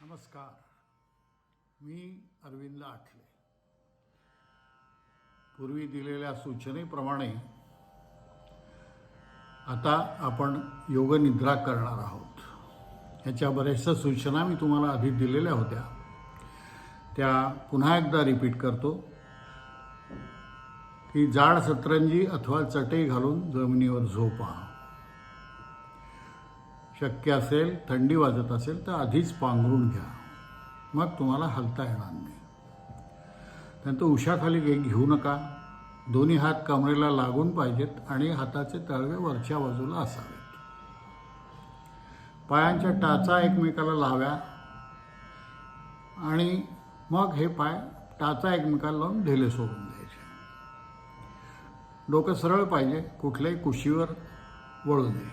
नमस्कार, मी अरविंद आठले. पूर्वी दिलेल्या सूचनेप्रमाणे आता आपण योगनिद्रा करणार आहोत. ह्याच्या बऱ्याचशा सूचना मी तुम्हाला आधी दिलेल्या होत्या, त्या पुन्हा एकदा रिपीट करतो की जाड सतरंजी अथवा चटई घालून जमिनीवर झोपा. शक्य असेल, थंडी वाजत असेल तर आधीच पांघरून घ्या, मग तुम्हाला हलता येणार नाही. त्यानंतर उशाखाली घेऊ नका. दोन्ही हात कमरेला लागून पाहिजेत आणि हाताचे तळवे वरच्या बाजूला असावेत. पायांच्या टाचा एकमेकाला लाव्या आणि मग हे पाय टाचा एकमेकाला लावून ढेले सोडून द्यायचे. डोकं सरळ पाहिजे, कुठल्याही कुशीवर वळू नये.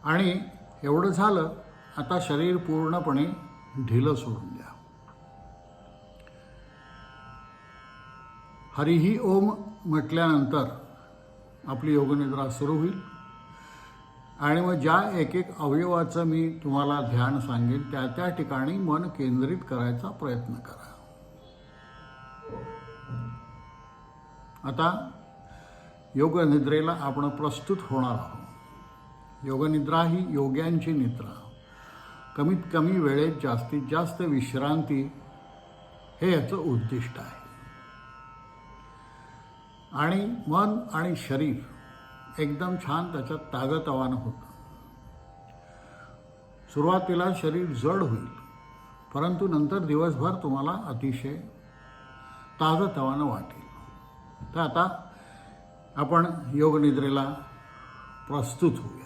आणि एवढं झालं, आता शरीर पूर्णपणे ढिलं सोडून द्या. हरिही ओम म्हटल्यानंतर आपली योगनिद्रा सुरू होईल आणि मग ज्या एक एक अवयवाचं मी तुम्हाला ध्यान सांगेन त्या त्या ठिकाणी मन केंद्रित करायचा प्रयत्न करा. आता योगनिद्रेला आपण प्रस्तुत होणार आहोत. योगनिद्रा ही योग्यांची निद्रा. कमीत कमी वेळेत जास्तीत जास्त विश्रांती हे याचं उद्दिष्ट आहे. आणि मन आणि शरीर एकदम छान त्याच्यात तागतवानं होतं. सुरुवातीला शरीर जड होईल, परंतु नंतर दिवसभर तुम्हाला अतिशय ताजतवानं वाटेल. तर आता आपण योगनिद्रेला प्रस्तुत होऊया.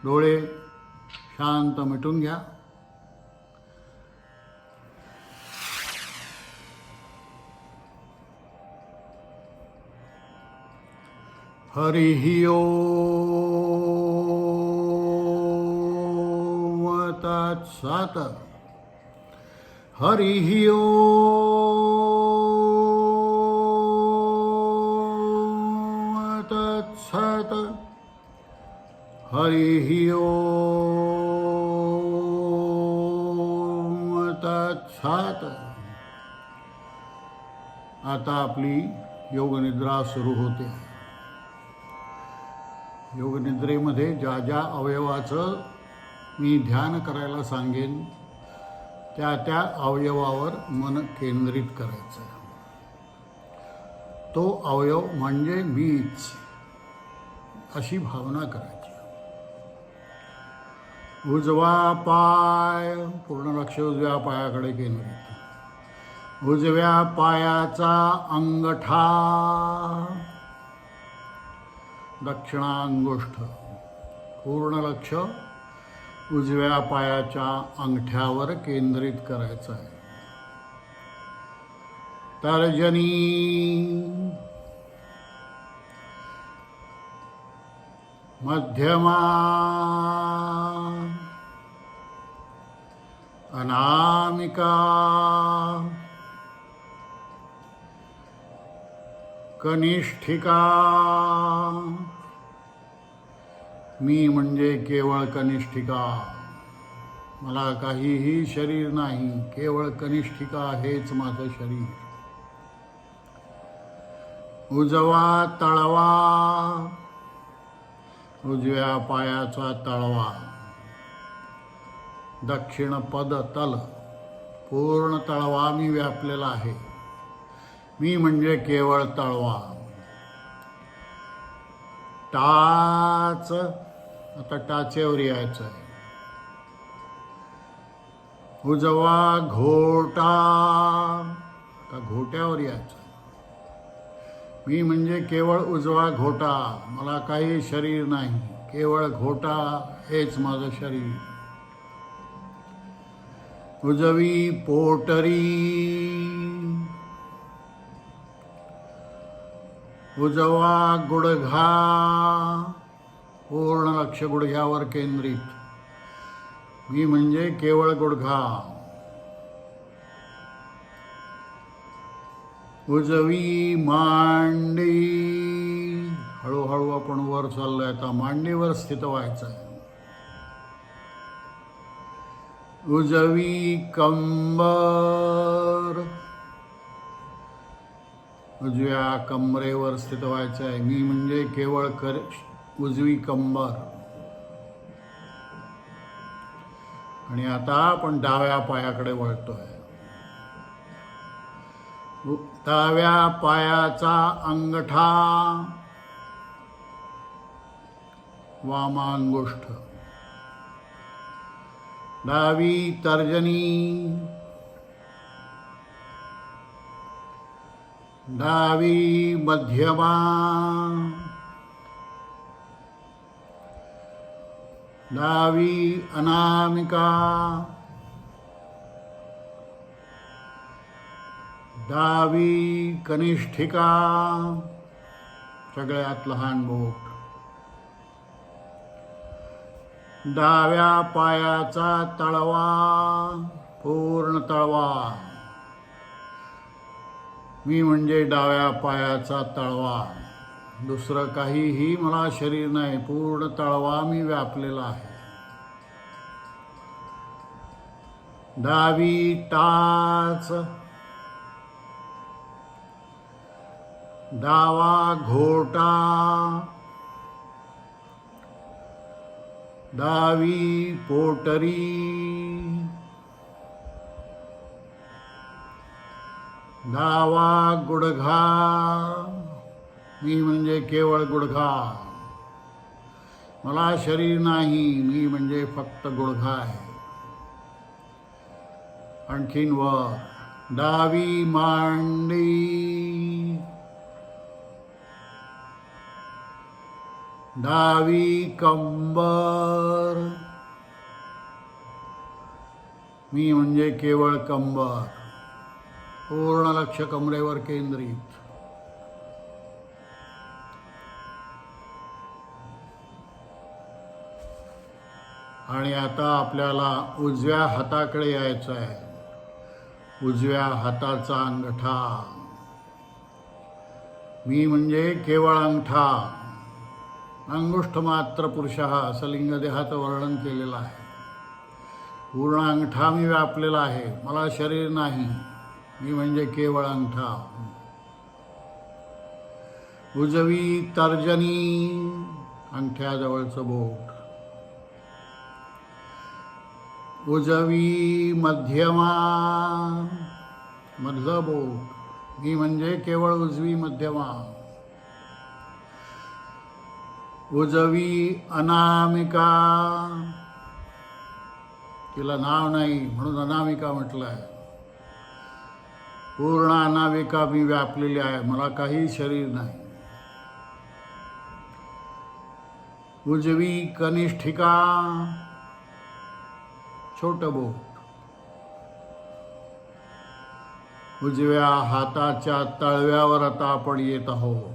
डोळे शांत मिटून घ्या. हरिः ओम तत्सत्. हरिः ओम तत्सत्. हरिः ओम तत्सत्. आता आपली योगनिद्रा सुरू होते. योगनिद्रेमध्ये ज्या ज्या अवयवाचं मी ध्यान करायला सांगेन त्या त्या अवयवावर मन केंद्रित करायचं. तो अवयव म्हणजे मीच अशी भावना करायची. उजवा पाय, पूर्ण लक्ष उजव्या पायाकडे केंद्रित. उजव्या पायाचा अंगठा, दक्षिणांगुष्ठ, पूर्ण लक्ष उजव्या पायाच्या अंगठ्यावर केंद्रित करायचं आहे. तर्जनी, मध्यमा, अनामिका, कनिष्ठिका. मी म्हणजे केवळ कनिष्ठिका. मला काहीही शरीर नाही, केवळ कनिष्ठिका हेच माझं शरीर. उजवा तळवा, उजव्या पायाचा तळवा, दक्षिण पदतल, पूर्ण तळवा मी व्यापलेला आहे. मी म्हणजे केवळ तळवा. टाच, आता टाचेवर यायचं आहे. उजवा घोटा, आता घोट्यावर यायचं आहे. मी म्हणजे केवळ उजवा घोटा. मला काही शरीर नाही, केवळ घोटा हेच माझं शरीर. उजवी पोटरी, उजवा गुडघा, पूर्ण लक्ष गुडघ्यावर केंद्रित. मी म्हणजे केवळ गुडघा. उजवी मांडी, हळूहळू आपण वर चाललोय. आता मांडीवर स्थित व्हायचं आहे. उजवी कंबर, उजव्या कमरेवर स्थित व्हायचं आहे. मी म्हणजे केवळ उजवी कंबर. आणि आता आपण डाव्या पायाकडे वळतोय. डाव्या पायाचा अंगठा, वामांगुष्ठ, डावी तर्जनी, डावी मध्यमा, डावी अनामिका, डावी कनिष्ठिका, सगळ्यात लहान बोट, डाव्या पायाचा तळवा, पूर्ण तळवा. मी म्हणजे डाव्या पायाचा तळवा. दुसरं काहीही मला शरीर नाही, पूर्ण तळवा मी व्यापलेला आहे. डावी टाच, डावा घोटा, डावी पोटरी, डावा गुडघा. मी म्हणजे केवळ गुडघा. मला शरीर नाही, मी म्हणजे फक्त गुडघा आहे. आणखीन वर डावी मांडी, डावी कंबर. मी म्हणजे केवळ कंबर. पूर्ण लक्ष कमरेवर केंद्रित. आणि आता आपल्याला उजव्या हाताकडे यायचं आहे. उजव्या हाताचा अंगठा, मी म्हणजे केवळ अंगठा. अंगुष्ठ मात्र पुरुषः असं लिंग देहाचं वर्णन केलेलं आहे. पूर्ण अंगठा मी व्यापलेला आहे. मला शरीर नाही, मी म्हणजे केवळ अंगठा. उजवी तर्जनी, अंगठ्याजवळचं बोट. उजवी मध्यमा, मधलं बोट. मी म्हणजे केवळ उजवी मध्यमा. उजवी अनामिका, तिला नाव नाही म्हणून अनामिका म्हटलंय. पूर्ण अनामिका मी व्यापलेली आहे. मला काही शरीर नाही. उजवी कनिष्ठिका, छोटं बोट. उजव्या हाताच्या तळव्यावर आता आपण येत आहोत.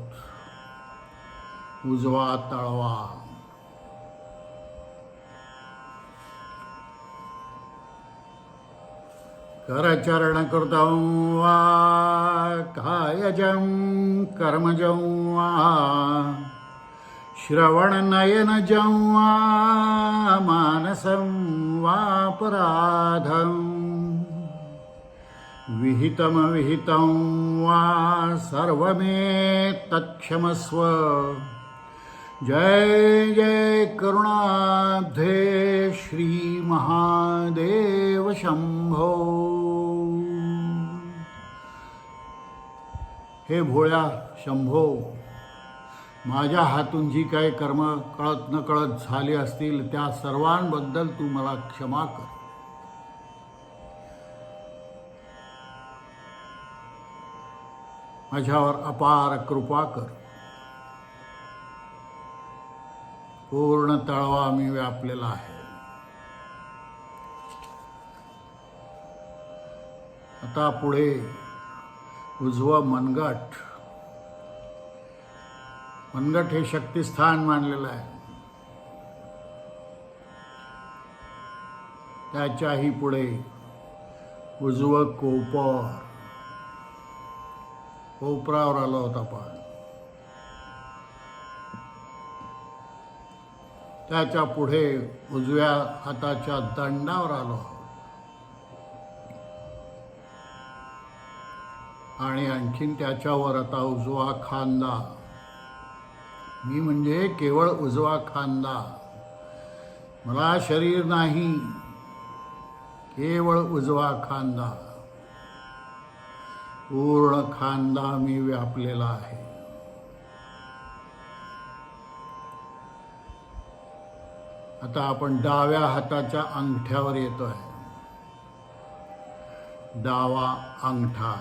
उजवा तळवा. करचरण कृतं वा कायजं कर्मजं वा श्रवणनयनजं वा मानसं वापराधं विहितं वा सर्वमेतत्क्षमस्व. जय जय करुणाब्धे श्री महादेव शंभो. हे भोळ्या शंभो, माझ्या हातून जी काही कर्म कळत न कळत झाली असतील त्या सर्वांबद्दल तू मला क्षमा कर. माझ्यावर अपार कृपा कर. पूर्ण तळवा मी व्यापलेला आहे. आता पुढे उजवं मनगट. मनगट हे शक्तिस्थान मानलेलं आहे. त्याच्याही पुढे उजवं कोपर. कोपरावर आलो होता आपण. त्याच्या पुढे उजव्या हाताच्या दंडावर आलो आहोत. आणि आणखीन त्याच्यावर आता उजवा खांदा. मी म्हणजे केवळ उजवा खांदा. मला शरीर नाही, केवळ उजवा खांदा. पूर्ण खांदा मी व्यापलेला आहे. आता आपण डाव्या हाताच्या अंगठ्यावर येतोय. डावा अंगठा.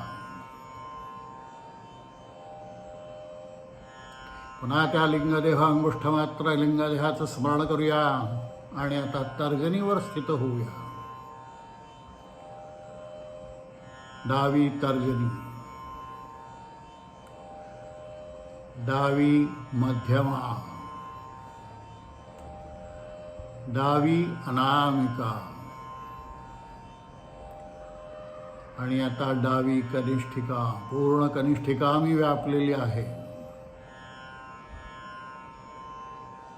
पुन्हा त्या लिंगदेह अंगुष्ठ मात्र लिंगदेहाचं स्मरण करूया आणि आता तर्जनीवर स्थित होऊया. डावी तर्जनी, डावी मध्यमा, डावी अनामिका आणि आता डावी कनिष्ठिका. पूर्ण कनिष्ठिका मी व्यापलेली आहे.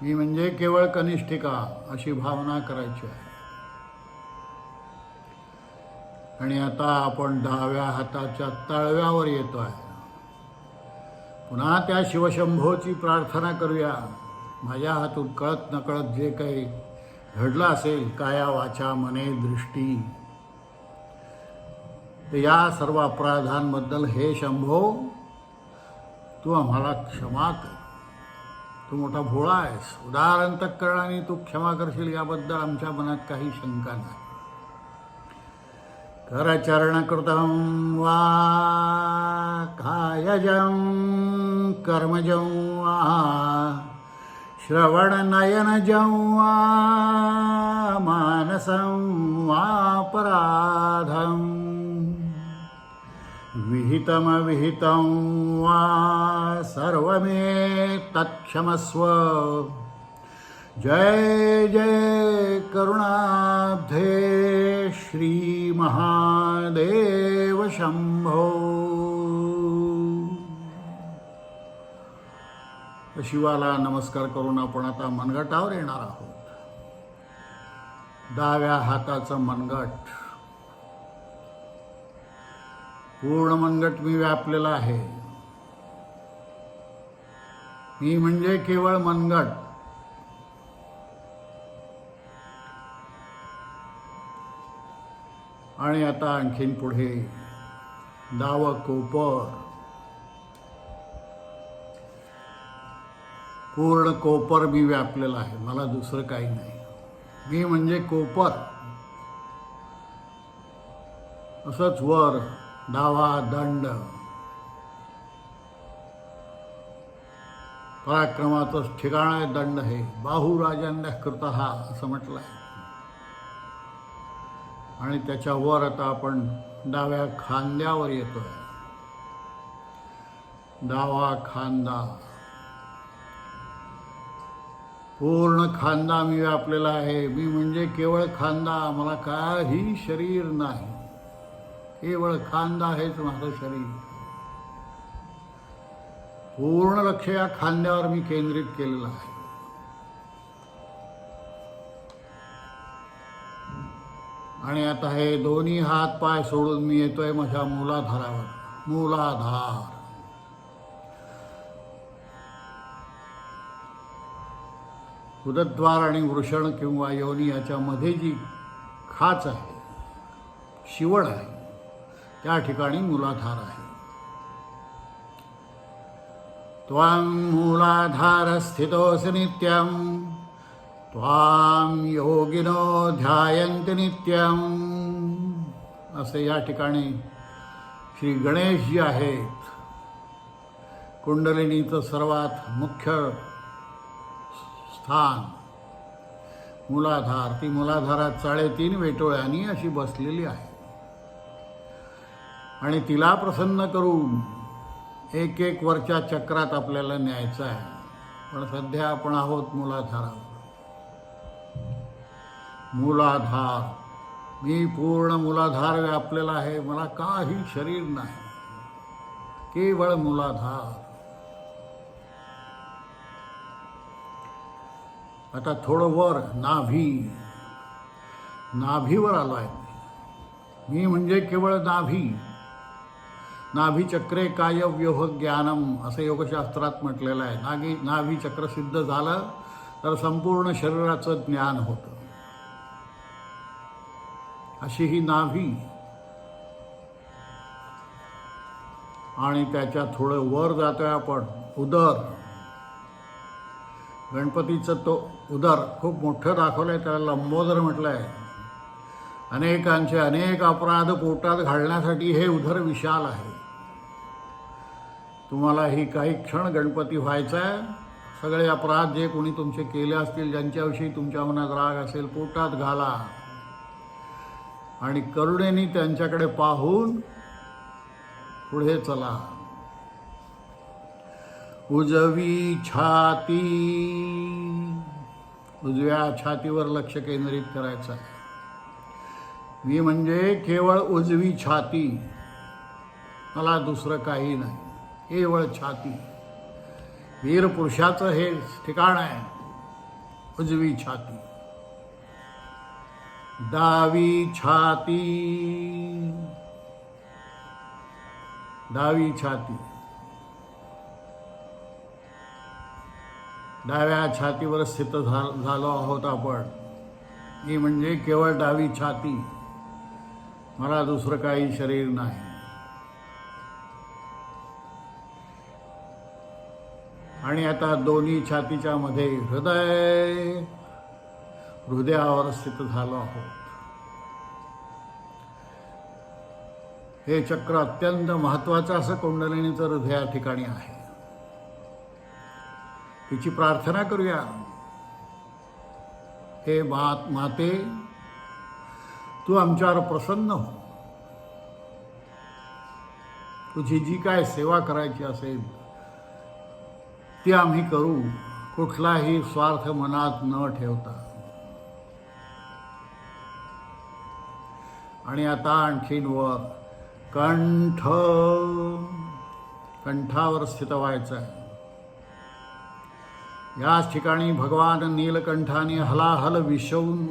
मी म्हणजे केवळ कनिष्ठिका अशी भावना करायची आहे. आणि आता आपण डाव्या हाताच्या तळव्यावर येतोय. पुन्हा त्या शिवशंभोची प्रार्थना करूया. माझ्या हातून कळत नकळत जे काही घडलं असेल, काया वाचा मने दृष्टी, तर या सर्व अपराधांबद्दल हे शंभो तू आम्हाला क्षमा कर. तू मोठा भोळा आहेस, उदार अंतःकरणाने तू क्षमा करशील याबद्दल आमच्या मनात काही शंका नाही. करचरणकृतं वा कायजं कर्मजं वा श्रवणनयनजं वा मानसं वापराधं विहितमविहितं वा सर्वमे तत्क्षमस्व. जय जय करुणाब्धे श्री महादेव शंभो. शिवाला नमस्कार करून आपण आता मनगटावर येणार आहोत. डाव्या हाताचं मनगट. पूर्ण मनगट मी व्यापलेला आहे. मी म्हणजे केवळ मनगट. आणि आता आणखीन पुढे डावं कोपर. पूर्ण कोपर मी व्यापलेला आहे. मला दुसरं काही नाही. मी म्हणजे कोपर. असंच वर डावा दंड. पराक्रमाचं ठिकाण आहे दंड हे. बाहुराजांना कृत हा असं म्हटलं आहे. आणि त्याच्यावर आता आपण डाव्या खांद्यावर येतोय. डावा खांदा. पूर्ण खांदा मी व्यापलेला आहे. मी म्हणजे केवळ खांदा. मला काही शरीर नाही. केवळ खांदा हेच माझं शरीर. पूर्ण लक्ष या खांद्यावर मी केंद्रित केलेलं आहे. आणि आता हे दोन्ही हात पाय सोडून मी येतोय माझ्या मूलाधारावर. मूलाधार. उदद्वार आणि वृषण किंवा योनी याच्यामध्ये जी खाच आहे, शिवण आहे, त्या ठिकाणी मूलाधार आहे. त्वां मूलाधार स्थितोऽसि नित्यं त्वां योगिनो ध्यायन्ति नित्यं. असे या ठिकाणी श्री गणेश जी आहेत. कुंडलिनीचं सर्वात मुख्य स्थान मूलाधार. ती मूलाधारात 3.5 वेटोळ्यांनी अशी बसलेली आहे. आणि तिला प्रसन्न करून एक एक वरच्या चक्रात आपल्याला न्यायचं आहे. पण सध्या आपण आहोत मूलाधारावर. मूलाधार. मी पूर्ण मूलाधार व्यापलेला आहे. मला काही शरीर नाही. केवळ मूलाधार. आता थोडं वर नाभी. नाभीवर आलो आहे. मी म्हणजे केवळ नाभी. नाभीचक्रे काय व्योह ज्ञानम असं योगशास्त्रात म्हटलेलं आहे. नाभीचक्र सिद्ध झालं तर संपूर्ण शरीराचं ज्ञान होतं. अशी ही नाभी आणि त्याच्या थोडं वर जातोय आपण उदर. गणपतीचं तो उदर खूप मोठं दाखवलंय, त्याला लंबोदर म्हटलंय. अनेकांचे अनेक अपराध पोटात घालण्यासाठी हे उदर विशाल आहे. तुम्हाला ही काही क्षण गणपती व्हायचा आहे. सगळे अपराध जे कोणी तुमचे केले असतील, ज्यांच्याविषयी तुमच्या मनात राग असेल, पोटात घाला आणि करुणेने त्यांच्याकडे पाहून पुढे चला. उजवी छाती, उजव्या छातीवर लक्ष केंद्रित करायचं आहे. मी म्हणजे केवळ उजवी छाती, मला दुसरं काही नाही, केवळ छाती. वीर पुरुषाचं हे ठिकाण आहे, उजवी छाती. डावी छाती, डावी छाती. डाव्या छातीवर स्थित झालो आहोत आपण. मी म्हणजे केवळ डावी छाती, मला दुसरं काही शरीर नाही. आणि आता दोन्ही छातीच्या मध्ये हृदयावर स्थित झालो आहोत. हे चक्र अत्यंत महत्त्वाचं असं कुंडलिनीचं हृदय या ठिकाणी आहे. तिची प्रार्थना करूया. हे माते, तू आमच्यावर प्रसन्न हो. तुझी जी काय सेवा करायची असेल ती आम्ही करू, कुठलाही स्वार्थ मनात न ठेवता. आणि आता आणखीन वर कंठावर स्थित व्हायचं आहे. याच ठिकाणी भगवान नीलकंठाने हलाहल विषवून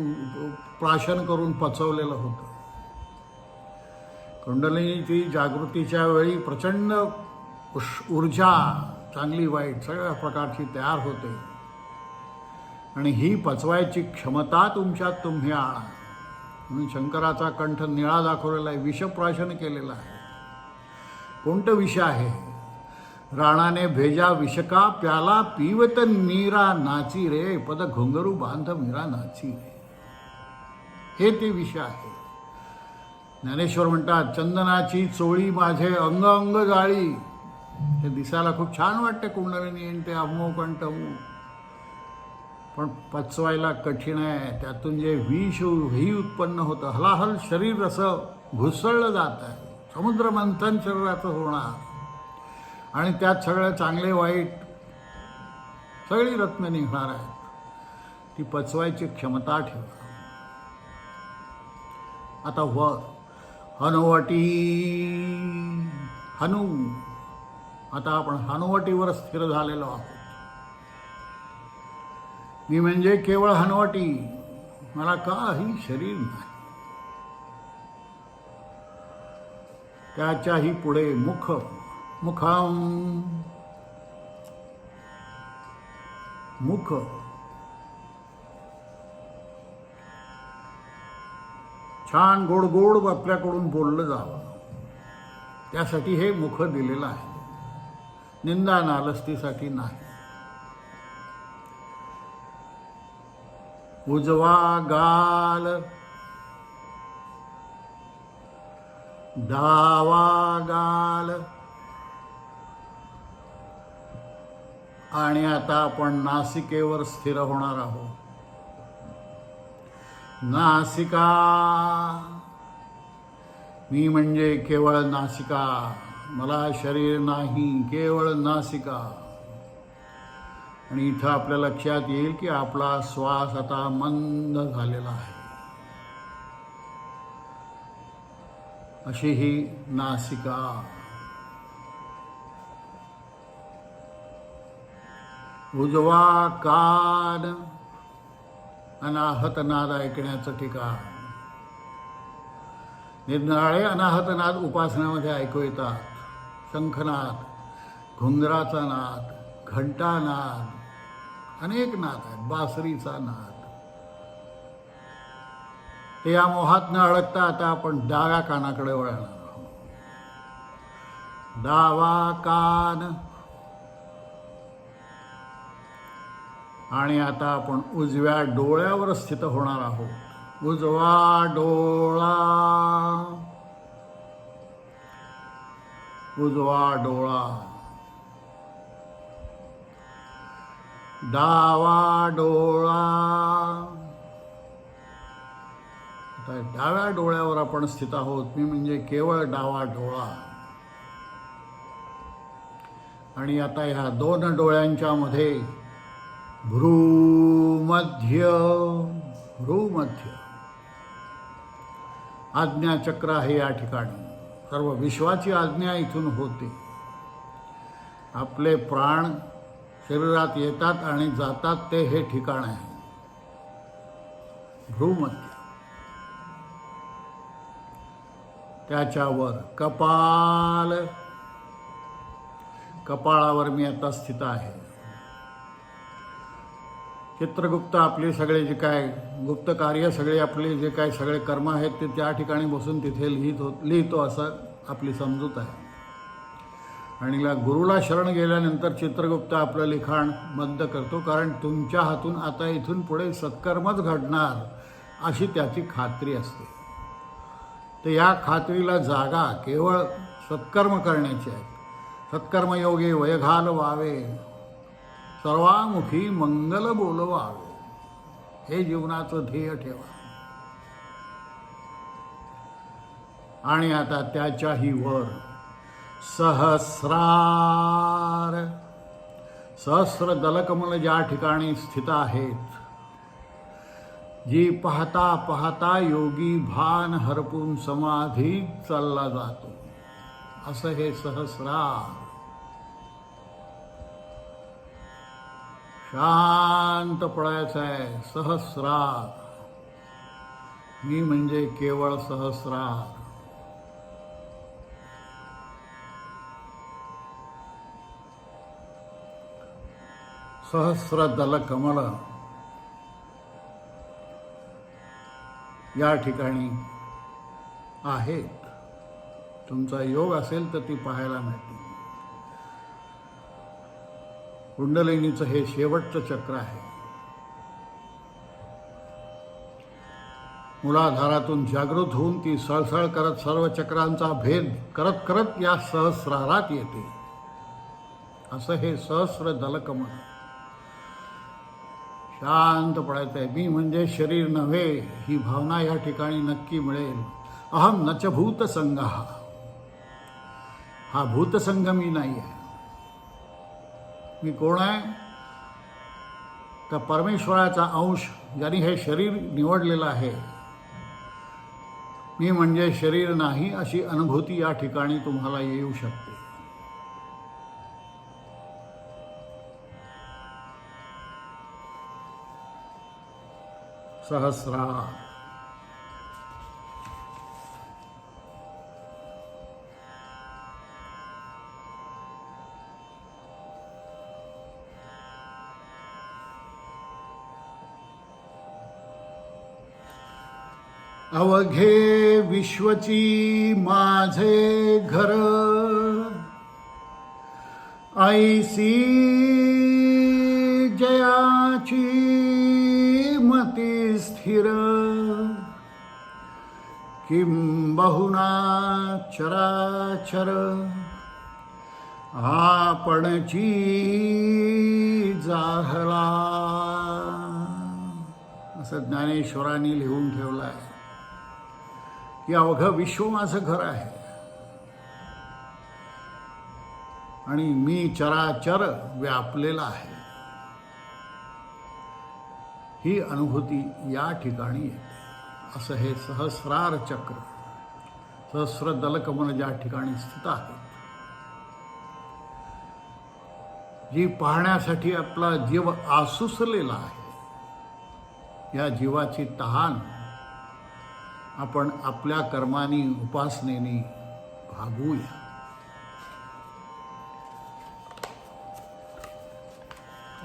प्राशन करून पचवलेलं होतं. कुंडलिनीची जागृतीच्या वेळी प्रचंड ऊर्जा, चांगली वाईट सगळ्या प्रकारची तयार होते. आणि ही पचवायची क्षमता तुमच्यात तुम्ही आणा. म्हणून शंकराचा कंठ निळा दाखवलेला आहे, विषप्राशन केलेला आहे. कोणतं विष आहे? राणाने भेजा विषका प्याला, पीवत मीरा नाची रे, पद घोंगरू बांध मीरा नाची रे. हे ते विष आहे. ज्ञानेश्वर म्हणतात, चंदनाची चोळी माझे अंग अंग जाळी. हे दिसायला खूप छान वाटते कुंडलिनी आणि ते अमोघ कंठमू, पण पचवायला कठीण आहे. त्यातून जे विष ही उत्पन्न होतं, हलाहल शरीर असं घुसळलं जात आहे. समुद्र मंथन शरीराचं होणार आणि त्यात सगळं चांगले वाईट सगळी रत्न निघणार आहेत. ती पचवायची क्षमता ठेवा. आता वर हनुवटी, हनु. आता आपण हनुवटीवर स्थिर झालेलो आहोत. मी म्हणजे केवळ हनुवटी, मला काही शरीर नाही. त्याच्याही पुढे मुखम, मुख. छान गोड गोड आपल्याकडून बोललं जावं, त्यासाठी हे मुख दिलेलं आहे. निंदा नालस्तीसाठी नाही. उजवा गाल, डावा गाल. आणि आता आपण नासिकेवर स्थिर होणार आहोत. नासिका, मी म्हणजे केवळ नासिका, मला शरीर नाही, केवळ नासिका. आणि इथं आपल्या लक्षात येईल की आपला श्वास आता मंद झालेला आहे. अशी ही नासिका. उजवा कान, अनाहत नाद ऐकण्याचं ठिकाण. निरनिराळे अनाहत नाद उपासनामध्ये ऐकू येतात. शंखनाद, घुंगराचा नाद, घंटानाद, अनेक नाद आहेत, बासरीचा नाद. ते या मोहात न अडकता आता आपण डाव्या कानाकडे वळणार आहोत. डावा कान. आणि आता आपण उजव्या डोळ्यावर स्थित होणार आहोत. उजवा डोळा, उजवा डोळा, डावा डोळा. आता डाव्या डोळ्यावर आपण स्थित आहोत. मी म्हणजे केवळ डावा डोळा. आणि आता ह्या दोन डोळ्यांच्या मध्ये भ्रूमध्य, भ्रूमध्य आज्ञाचक्र आहे. या ठिकाणी सर्व विश्वाची आज्ञा इथून होते. आपले प्राण शरीरात येतात आणि जातात ते हे ठिकाण आहे भ्रूमध्य. त्याच्यावर कपाल, कपाळावर मी आता स्थित आहे. चित्रगुप्त आपले सगळे जे काय गुप्त कार्य, सगळे आपले जे काय सगळे कर्म आहेत ते त्या ठिकाणी बसून तिथे लिहितो असं आपली समजूत आहे. आणि गुरुला शरण गेल्यानंतर चित्रगुप्त आपलं लिखाण बंद करतो, कारण तुमच्या हातून आता इथून पुढे सत्कर्मच घडणार अशी त्याची खात्री असते. तर या खात्रीला जागा केवळ सत्कर्म करण्याची आहे. सत्कर्मयोगे वयघाल व्हावे, सर्वामुखी मंगल बोलवावे, हे जीवनाचं ध्येय ठेवा. आणि आता त्याच्याही वर सहस्रार, सहस्र दलकमल ज्या ठिकाणी स्थित आहेत, जी पाहता पाहता योगी भान हरपून समाधीत चालला जातो, असं हे सहस्रार. शांत पडायचं आहे. सहस्रार. मी म्हणजे केवळ सहस्रार. सहस्र दल कमल या ठिकाणी आहेत. तुमचा योग असेल तर ती पाहायला मिळते. कुंडलिनीचं हे शेवटचं चक्र आहे. मूलाधारातून जागृत होऊन ती सळसळ करत सर्व चक्रांचा भेद करत करत या सहस्रारात येते. असं हे सहस्र दलकमल. शांत पडायचं आहे. मी म्हणजे शरीर नव्हे ही भावना या ठिकाणी नक्की मिळेल. अहम नच भूतसंग. हा भूतसंग मी नाही आहे. मी कोण आहे? तर परमेश्वराचा अंश, ज्यांनी हे शरीर निवडलेलं आहे. मी म्हणजे शरीर नाही अशी अनुभूती या ठिकाणी तुम्हाला येऊ शकते. सहस्रार. अवघे विश्वची माझे घर, ऐसी जयाची मती स्थिर, किंबहुना चराचर आपणची जाहला. असं ज्ञानेश्वरांनी लिहून ठेवलं आहे की अवघं विश्व माझं घर आहे आणि मी चराचर व्यापलेला आहे. ही अनुभूती या ठिकाणी येते. असं हे सहस्रार चक्र, सहस्र दलकमल ज्या ठिकाणी स्थित आहे, जी पाहण्यासाठी आपला जीव आसुसलेला आहे, या जीवाची तहान आपण आपल्या कर्मानी उपासनेने भागवूया.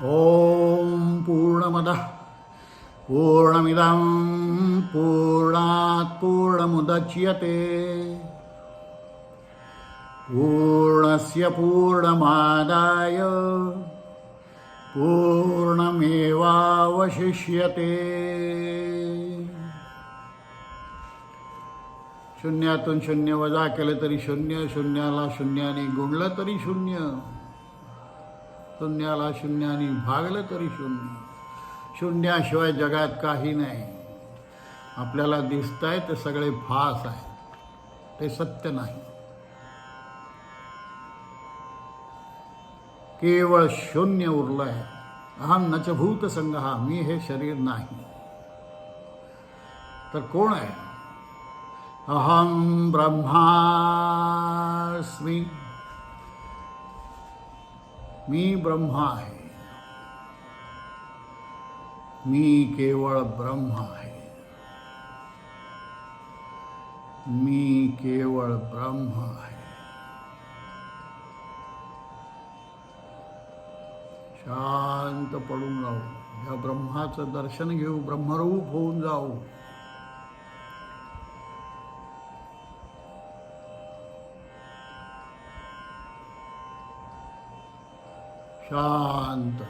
ओम पूर्णमदः पूर्णमिदं पूर्णात् पूर्णमुदच्यते पूर्णस्य पूर्णमादाय पूर्णमेवावशिष्यते. शून्यातून शून्य वजा केलं तरी शून्य, शून्याला शून्याने गुणलं तरी शून्य, शून्याला शून्याने भागलं तरी शून्य. शून्याशिवाय जगात काही नाही. आपल्याला दिसतंय ते सगळे भास आहे, ते सत्य नाही. केवळ शून्य उरलंय. अहम नच भूत संगहा, मी हे शरीर नाही. तर कोण आहे? अहम ब्रह्मास्मी, मी ब्रह्मा आहे. मी केवळ ब्रह्म आहे. मी केवळ ब्रह्म आहे. शांत पडून राहू, या ब्रह्माचं दर्शन घेऊ, ब्रह्मरूप होऊन जाऊ. शांत,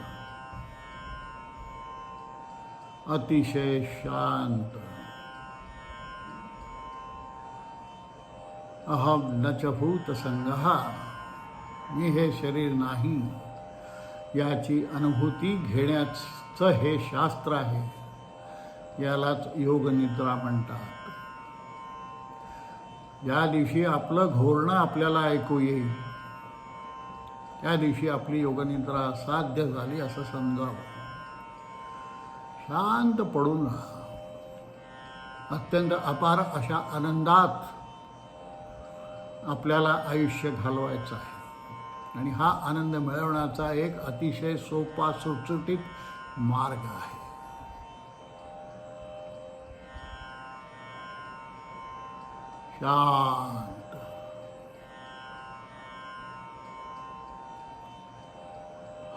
अतिशय शांत. अहम नच भूत संगहा, मी हे शरीर नाही, याची अनुभूती घेण्याचं हे शास्त्र आहे. यालाच योग निद्रा म्हणतात. ज्या दिवशी आपलं घोरणं आपल्याला ऐकू येईल, त्या दिवशी आपली योगनिद्रा साध्य झाली असं समजावं. शांत पडून राहा. अत्यंत अपार अशा आनंदात आपल्याला आयुष्य घालवायचं आहे. आणि हा आनंद मिळवण्याचा एक अतिशय सोपा सुटसुटीत मार्ग आहे. शांत.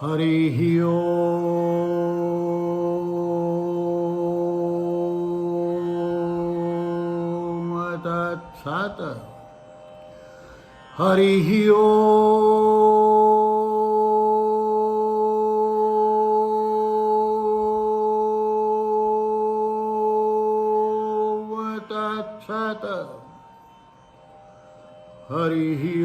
हरिः ओम तत्सत्. हरिः ओम तत्सत्. हरिः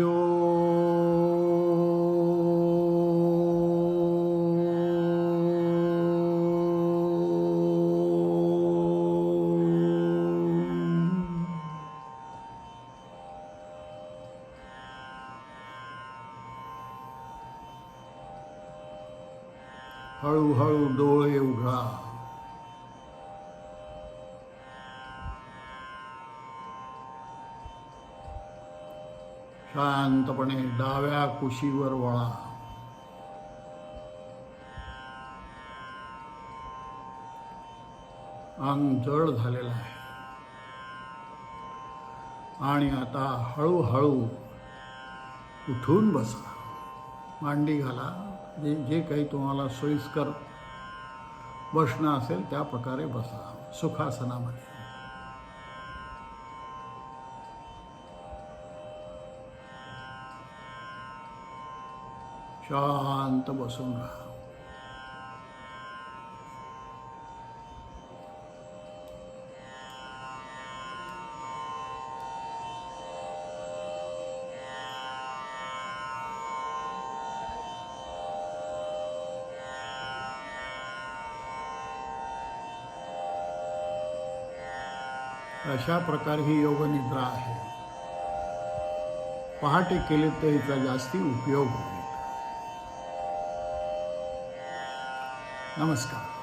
हळूहळू डोळे उघडा. शांतपणे डाव्या कुशीवर वळा. अंग जड झालेलं आहे. आणि आता हळूहळू उठून बसा. मांडी घाला. जे काही तुम्हाला सोयीस्कर बसणं असेल त्या प्रकारे बसा सुखासनामध्ये. शांत बसून राहा. अशा प्रकारे ही योगनिद्रा आहे. पहाटे केले तर हिचा जास्ती उपयोग होईल. नमस्कार.